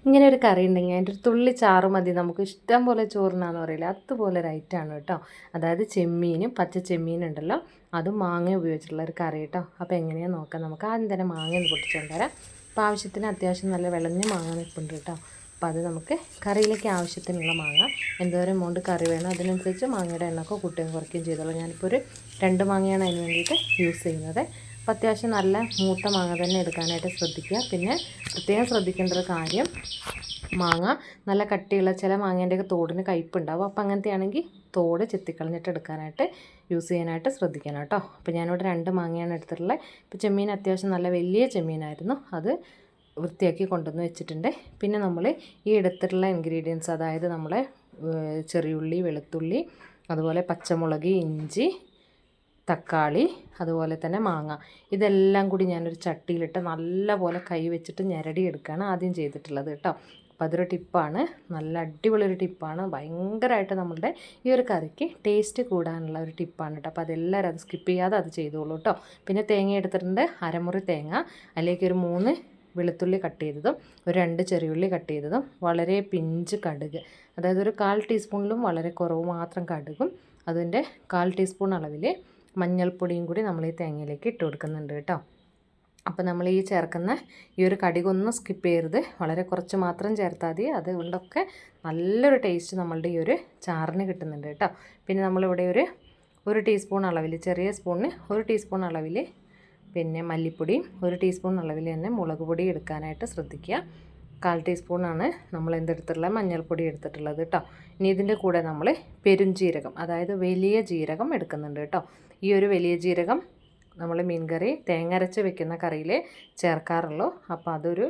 ഇങ്ങനെ ഒരു കറി ഉണ്ടെങ്കിൽ അതിൻ്റെ ഒരു തുള്ളി ചാറ് മതി നമുക്ക് ഇഷ്ടം പോലെ ചോറിനാന്ന് പറയില്ല, അതുപോലെ ഒരു ഐറ്റമാണ് കേട്ടോ. അതായത് ചെമ്മീനും പച്ച ചെമ്മീനുണ്ടല്ലോ, അതും മാങ്ങ ഉപയോഗിച്ചിട്ടുള്ള ഒരു കറി കേട്ടോ. അപ്പോൾ എങ്ങനെയാണെന്ന് നോക്കാം. നമുക്ക് ആദ്യം തന്നെ മാങ്ങ ഒന്ന് പൊട്ടിച്ചുകൊണ്ട് വരാം. അപ്പോൾ ആവശ്യത്തിന് അത്യാവശ്യം നല്ല വിളഞ്ഞ മാങ്ങ നിൽപ്പുണ്ട് കേട്ടോ. അപ്പോൾ അത് നമുക്ക് കറിയിലേക്ക് ആവശ്യത്തിനുള്ള മാങ്ങ എന്തോരം എമൗണ്ട് കറി വേണം അതിനനുസരിച്ച് മാങ്ങയുടെ എണ്ണമൊക്കെ കൂട്ടുകയും കുറയ്ക്കുകയും ചെയ്തോളൂ. ഞാനിപ്പോൾ ഒരു 2 മാങ്ങയാണ് അതിന് വേണ്ടിയിട്ട് യൂസ് ചെയ്യുന്നത്. അപ്പോൾ അത്യാവശ്യം നല്ല മൂത്ത മാങ്ങ തന്നെ എടുക്കാനായിട്ട് ശ്രദ്ധിക്കുക. പിന്നെ പ്രത്യേകം ശ്രദ്ധിക്കേണ്ട ഒരു കാര്യം, മാങ്ങ നല്ല കട്ടിയുള്ള ചില മാങ്ങേൻ്റെയൊക്കെ തോടിന് കയ്പ്പുണ്ടാവും. അപ്പോൾ അങ്ങനത്തെ ആണെങ്കിൽ തോട് ചെത്തിക്കളഞ്ഞിട്ട് എടുക്കാനായിട്ട് യൂസ് ചെയ്യാനായിട്ട് ശ്രദ്ധിക്കണം കേട്ടോ. അപ്പോൾ ഞാനിവിടെ 2 മാങ്ങയാണ് എടുത്തിട്ടുള്ളത്. ഇപ്പോൾ ചെമ്മീൻ അത്യാവശ്യം നല്ല വലിയ ചെമ്മീനായിരുന്നു, അത് വൃത്തിയാക്കി കൊണ്ടുവന്ന് വെച്ചിട്ടുണ്ട്. പിന്നെ നമ്മൾ ഈ എടുത്തിട്ടുള്ള ഇൻഗ്രീഡിയൻസ്, അതായത് നമ്മളെ ചെറിയുള്ളി, വെളുത്തുള്ളി, അതുപോലെ പച്ചമുളക്, ഇഞ്ചി, തക്കാളി, അതുപോലെ തന്നെ മാങ്ങ, ഇതെല്ലാം കൂടി ഞാനൊരു ചട്ടിയിലിട്ട് നല്ലപോലെ കൈ വെച്ചിട്ട് ഞെരടി എടുക്കുകയാണ് ആദ്യം ചെയ്തിട്ടുള്ളത് കേട്ടോ. അപ്പോൾ അതൊരു ടിപ്പാണ്, നല്ല അടിപൊളിയൊരു ടിപ്പാണ്. ഭയങ്കരമായിട്ട് നമ്മളുടെ ഈ ഒരു കറിക്ക് ടേസ്റ്റ് കൂടാനുള്ള ഒരു ടിപ്പാണ് കേട്ടോ. അപ്പോൾ അതെല്ലാവരും അത് സ്കിപ്പ് ചെയ്യാതെ അത് ചെയ്തോളൂ കേട്ടോ. പിന്നെ തേങ്ങ എടുത്തിട്ടുണ്ട്, അരമുറി തേങ്ങ, അതിലേക്ക് ഒരു 3 വെളുത്തുള്ളി കട്ട് ചെയ്തതും, ഒരു 2 ചെറിയുള്ളി കട്ട് ചെയ്തതും, വളരെ പിഞ്ച് കടുക്, അതായത് ഒരു 1/4 ടീസ്പൂണിലും വളരെ കുറവ് മാത്രം കടുകും, അതിൻ്റെ 1/4 ടീസ്പൂൺ അളവിൽ മഞ്ഞൾപ്പൊടിയും കൂടി നമ്മൾ ഈ തേങ്ങയിലേക്ക് ഇട്ട് കൊടുക്കുന്നുണ്ട് കേട്ടോ. അപ്പോൾ നമ്മൾ ഈ ചേർക്കുന്ന ഈ ഒരു കടുകൊന്നും സ്കിപ്പ് ചെയ്യരുത്, വളരെ കുറച്ച് മാത്രം ചേർത്താൽ മതി. അതുകൊണ്ടൊക്കെ നല്ലൊരു ടേസ്റ്റ് നമ്മളുടെ ഈ ഒരു ചാറിന് കിട്ടുന്നുണ്ട് കേട്ടോ. പിന്നെ നമ്മളിവിടെ ഒരു ടീസ്പൂൺ അളവിൽ, ചെറിയ സ്പൂണിന് 1 ടീസ്പൂൺ അളവിൽ പിന്നെ മല്ലിപ്പൊടിയും 1 ടീസ്പൂൺ അളവിൽ തന്നെ മുളക് പൊടി എടുക്കാനായിട്ട് ശ്രദ്ധിക്കുക. 1/4 ടീസ്പൂണാണ് നമ്മൾ എന്തെടുത്തിട്ടുള്ളത്, മഞ്ഞൾപ്പൊടി എടുത്തിട്ടുള്ളത് കേട്ടോ. ഇനി ഇതിൻ്റെ കൂടെ നമ്മൾ പെരുംജീരകം, അതായത് വലിയ ജീരകം എടുക്കുന്നുണ്ട് കേട്ടോ. ഈ ഒരു വലിയ ജീരകം നമ്മൾ മീൻ കറി തേങ്ങ അരച്ച് വെക്കുന്ന കറിയിൽ ചേർക്കാറുള്ളൂ. അപ്പോൾ അതൊരു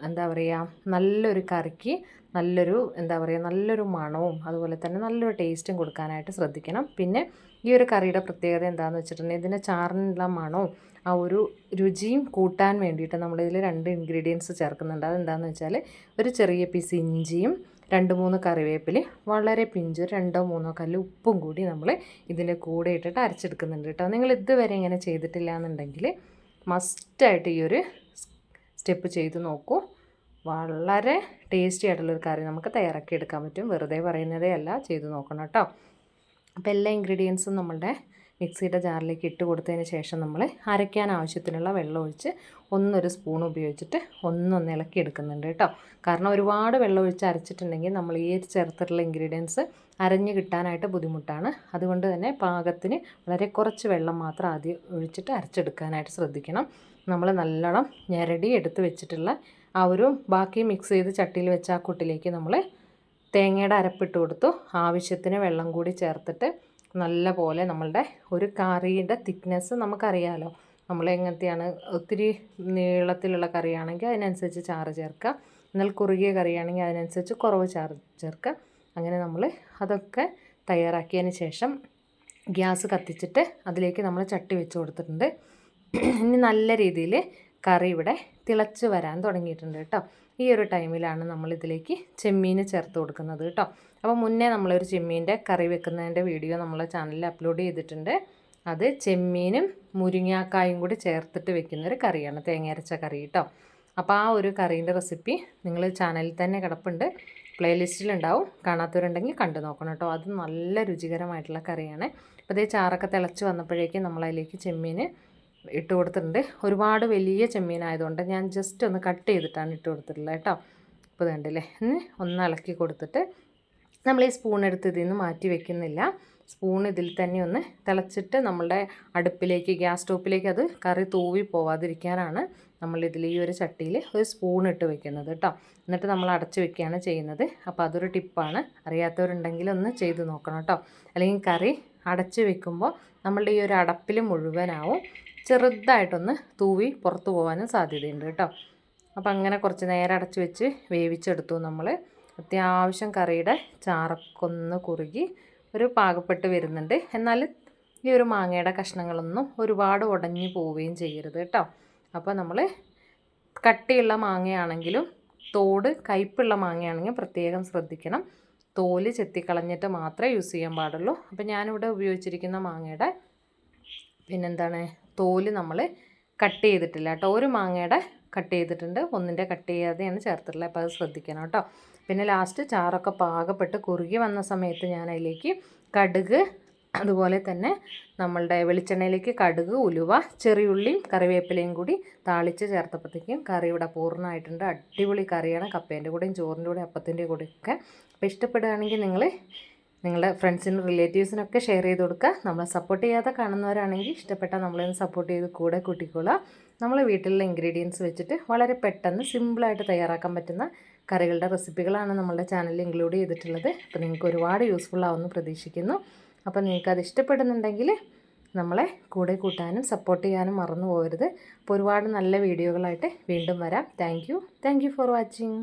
എന്താ പറയുക, നല്ലൊരു കറിക്ക് നല്ലൊരു മണവും അതുപോലെ തന്നെ നല്ലൊരു ടേസ്റ്റും കൊടുക്കാനായിട്ട് ശ്രദ്ധിക്കണം. പിന്നെ ഈ ഒരു കറിയുടെ പ്രത്യേകത എന്താണെന്ന് വെച്ചിട്ടുണ്ടെങ്കിൽ, ഇതിൻ്റെ ചാറിനുള്ള മണവും ആ ഒരു രുചിയും കൂട്ടാൻ വേണ്ടിയിട്ട് നമ്മളിതിൽ 2 ഇൻഗ്രീഡിയൻസ് ചേർക്കുന്നുണ്ട്. അതെന്താണെന്ന് വെച്ചാൽ, ഒരു ചെറിയ പീസ് ഇഞ്ചിയും 2-3 കറിവേപ്പിലയും, വളരെ പിഞ്ച് 2-3 കല്ല് ഉപ്പും കൂടി നമ്മൾ ഇതിൻ്റെ കൂടെ ഇട്ടിട്ട് അരച്ചെടുക്കുന്നുണ്ട് കേട്ടോ. നിങ്ങൾ ഇതുവരെ ഇങ്ങനെ ചെയ്തിട്ടില്ല എന്നുണ്ടെങ്കിൽ മസ്റ്റായിട്ട് ഈ ഒരു സ്റ്റെപ്പ് ചെയ്ത് നോക്കൂ. വളരെ ടേസ്റ്റി ആയിട്ടുള്ളൊരു കറി നമുക്ക് തയ്യാറാക്കി എടുക്കാൻ പറ്റും. വെറുതെ പറയുന്നതേ അല്ല, ചെയ്ത് നോക്കണം കേട്ടോ. അപ്പോൾ എല്ലാ ഇൻഗ്രീഡിയൻസും നമ്മളുടെ മിക്സിയുടെ ജാറിലേക്ക് ഇട്ട് കൊടുത്തതിന് ശേഷം നമ്മൾ അരയ്ക്കാൻ ആവശ്യത്തിനുള്ള വെള്ളം ഒഴിച്ച് 1 സ്പൂൺ ഉപയോഗിച്ചിട്ട് ഒന്ന് ഇളക്കി എടുക്കുന്നുണ്ട് കേട്ടോ. കാരണം ഒരുപാട് വെള്ളം ഒഴിച്ച് അരച്ചിട്ടുണ്ടെങ്കിൽ നമ്മൾ ഈ ചേർത്തിട്ടുള്ള ഇൻഗ്രീഡിയൻസ് അരഞ്ഞ് കിട്ടാനായിട്ട് ബുദ്ധിമുട്ടാണ്. അതുകൊണ്ട് തന്നെ പാകത്തിന് വളരെ കുറച്ച് വെള്ളം മാത്രം ആദ്യം ഒഴിച്ചിട്ട് അരച്ചെടുക്കാനായിട്ട് ശ്രദ്ധിക്കണം. നമ്മൾ നല്ലോണം ഞെരടി എടുത്ത് വെച്ചിട്ടുള്ള ആ ഒരു ബാക്കി മിക്സ് ചെയ്ത് ചട്ടിയിൽ വെച്ച ആ കൂട്ടിലേക്ക് നമ്മൾ തേങ്ങയുടെ അരപ്പിട്ട് കൊടുത്തു, ആവശ്യത്തിന് വെള്ളം കൂടി ചേർത്തിട്ട് നല്ല പോലെ നമ്മളുടെ ഒരു കറിയുടെ തിക്നെസ് നമുക്കറിയാമല്ലോ, നമ്മൾ എങ്ങനത്തെയാണ്. ഒത്തിരി നീളത്തിലുള്ള കറിയാണെങ്കിൽ അതിനനുസരിച്ച് ചാറ് ചേർക്കുക, എന്നാൽ കുറുകിയ കറിയാണെങ്കിൽ അതിനനുസരിച്ച് കുറവ് ചാറ് ചേർക്കുക. അങ്ങനെ നമ്മൾ അതൊക്കെ തയ്യാറാക്കിയതിന് ശേഷം ഗ്യാസ് കത്തിച്ചിട്ട് അതിലേക്ക് നമ്മൾ ചട്ടി വെച്ച് കൊടുത്തിട്ടുണ്ട്. ഇനി നല്ല രീതിയിൽ കറി ഇവിടെ തിളച്ച് വരാൻ തുടങ്ങിയിട്ടുണ്ട് കേട്ടോ. ഈ ഒരു ടൈമിലാണ് നമ്മളിതിലേക്ക് ചെമ്മീൻ ചേർത്ത് കൊടുക്കുന്നത് കേട്ടോ. അപ്പോൾ മുന്നേ നമ്മളൊരു ചെമ്മീൻ്റെ കറി വെക്കുന്നതിൻ്റെ വീഡിയോ നമ്മളെ ചാനലിൽ അപ്ലോഡ് ചെയ്തിട്ടുണ്ട്. അത് ചെമ്മീനും മുരിങ്ങാക്കായും കൂടി ചേർത്തിട്ട് വെക്കുന്നൊരു കറിയാണ്, തേങ്ങ അരച്ച കറി കേട്ടോ. അപ്പോൾ ആ ഒരു കറീൻ്റെ റെസിപ്പി നിങ്ങൾ ചാനലിൽ തന്നെ കിടപ്പുണ്ട്, പ്ലേലിസ്റ്റിലുണ്ടാവും. കാണാത്തവരുണ്ടെങ്കിൽ കണ്ടു നോക്കണം കേട്ടോ. അത് നല്ല രുചികരമായിട്ടുള്ള കറിയാണ്. അപ്പോൾ ഇതേ ചാറൊക്കെ തിളച്ച് വന്നപ്പോഴേക്കും നമ്മളതിലേക്ക് ചെമ്മീൻ ഇട്ട് കൊടുത്തിട്ടുണ്ട്. ഒരുപാട് വലിയ ചെമ്മീനായതുകൊണ്ട് ഞാൻ ജസ്റ്റ് ഒന്ന് കട്ട് ചെയ്തിട്ടാണ് ഇട്ട് കൊടുത്തിട്ടുള്ളത് കേട്ടോ. ഇപ്പോൾ കണ്ടില്ലേ, ഒന്ന് ഇളക്കി കൊടുത്തിട്ട് നമ്മൾ ഈ സ്പൂൺ എടുത്ത് ഇതിൽ നിന്ന് മാറ്റി വെക്കുന്നില്ല. സ്പൂൺ ഇതിൽ തന്നെ ഒന്ന് തിളച്ചിട്ട് നമ്മളുടെ അടുപ്പിലേക്ക്, ഗ്യാസ് സ്റ്റോപ്പിലേക്ക് അത് കറി തൂവി പോവാതിരിക്കാനാണ് നമ്മളിതിൽ ഈ ഒരു ചട്ടിയിൽ ഒരു സ്പൂൺ ഇട്ട് വെക്കുന്നത് കേട്ടോ. എന്നിട്ട് നമ്മൾ അടച്ച് വെക്കുകയാണ് ചെയ്യുന്നത്. അപ്പോൾ അതൊരു ടിപ്പാണ്, അറിയാത്തവരുണ്ടെങ്കിൽ ഒന്ന് ചെയ്ത് നോക്കണം കേട്ടോ. അല്ലെങ്കിൽ കറി അടച്ച് വെക്കുമ്പോൾ നമ്മളുടെ ഈ ഒരു അടപ്പിൽ മുഴുവനാവും, ചെറുതായിട്ടൊന്ന് തൂവി പുറത്ത് പോകാനും സാധ്യതയുണ്ട് കേട്ടോ. അപ്പോൾ അങ്ങനെ കുറച്ച് നേരം അടച്ച് വെച്ച് വേവിച്ചെടുത്തു നമ്മൾ. അത്യാവശ്യം കറിയുടെ ചാറൊക്കെ ഒന്ന് കുറുകി ഒരു പാകപ്പെട്ട് വരുന്നുണ്ട്. എന്നാൽ ഈ ഒരു മാങ്ങയുടെ കഷ്ണങ്ങളൊന്നും ഒരുപാട് ഉടഞ്ഞു പോവുകയും ചെയ്യരുത് കേട്ടോ. അപ്പോൾ നമ്മൾ കട്ടിയുള്ള മാങ്ങയാണെങ്കിലും തോട് കയ്പുള്ള മാങ്ങയാണെങ്കിൽ പ്രത്യേകം ശ്രദ്ധിക്കണം. തോല് ചെത്തിക്കളഞ്ഞിട്ട് മാത്രമേ യൂസ് ചെയ്യാൻ പാടുള്ളൂ. അപ്പോൾ ഞാനിവിടെ ഉപയോഗിച്ചിരിക്കുന്ന മാങ്ങയുടെ തോല് നമ്മൾ കട്ട് ചെയ്തിട്ടില്ല കേട്ടോ. ഒരു മാങ്ങയുടെ കട്ട് ചെയ്തിട്ടുണ്ട്, ഒന്നിൻ്റെ കട്ട് ചെയ്യാതെയാണ് ചേർത്തിട്ടുള്ളത്. അപ്പോൾ അത് ശ്രദ്ധിക്കണം കേട്ടോ. പിന്നെ ലാസ്റ്റ് ചാറൊക്കെ പാകപ്പെട്ട് കുറുകി വന്ന സമയത്ത് ഞാൻ അതിലേക്ക് കടുക്, അതുപോലെ തന്നെ നമ്മളുടെ വെളിച്ചെണ്ണയിലേക്ക് കടുക്, ഉലുവ, ചെറിയുള്ളിയും കറിവേപ്പിലയും കൂടി താളിച്ച് ചേർത്തപ്പോഴത്തേക്കും കറി ഇവിടെ പൂർണ്ണമായിട്ടുണ്ട്. അടിപൊളി കറിയാണ്. കപ്പേൻ്റെ കൂടെയും ചോറിൻ്റെ കൂടെയും അപ്പത്തിൻ്റെ കൂടെയൊക്കെ. അപ്പോൾ ഇഷ്ടപ്പെടുകയാണെങ്കിൽ നിങ്ങൾ നിങ്ങളുടെ ഫ്രണ്ട്സിനും റിലേറ്റീവ്സിനൊക്കെ ഷെയർ ചെയ്ത് കൊടുക്കുക. നമ്മളെ സപ്പോർട്ട് ചെയ്യാതെ കാണുന്നവരാണെങ്കിൽ ഇഷ്ടപ്പെട്ടാൽ നമ്മളൊന്ന് സപ്പോർട്ട് ചെയ്ത് കൂടെ കൂട്ടിക്കൊള്ളുക. നമ്മൾ വീട്ടിലുള്ള ഇൻഗ്രീഡിയൻസ് വെച്ചിട്ട് വളരെ പെട്ടെന്ന് സിമ്പിളായിട്ട് തയ്യാറാക്കാൻ പറ്റുന്ന കറികളുടെ റെസിപ്പികളാണ് നമ്മളുടെ ചാനലിൽ ഇൻക്ലൂഡ് ചെയ്തിട്ടുള്ളത്. അപ്പോൾ നിങ്ങൾക്ക് ഒരുപാട് യൂസ്ഫുൾ ആവുമെന്ന് പ്രതീക്ഷിക്കുന്നു. അപ്പോൾ നിങ്ങൾക്കത് ഇഷ്ടപ്പെടുന്നുണ്ടെങ്കിൽ നമ്മളെ കൂടെ കൂട്ടാനും സപ്പോർട്ട് ചെയ്യാനും മറന്നു പോകരുത്. അപ്പോൾ ഒരുപാട് നല്ല വീഡിയോകളായിട്ട് വീണ്ടും വരാം. Thank you for watching.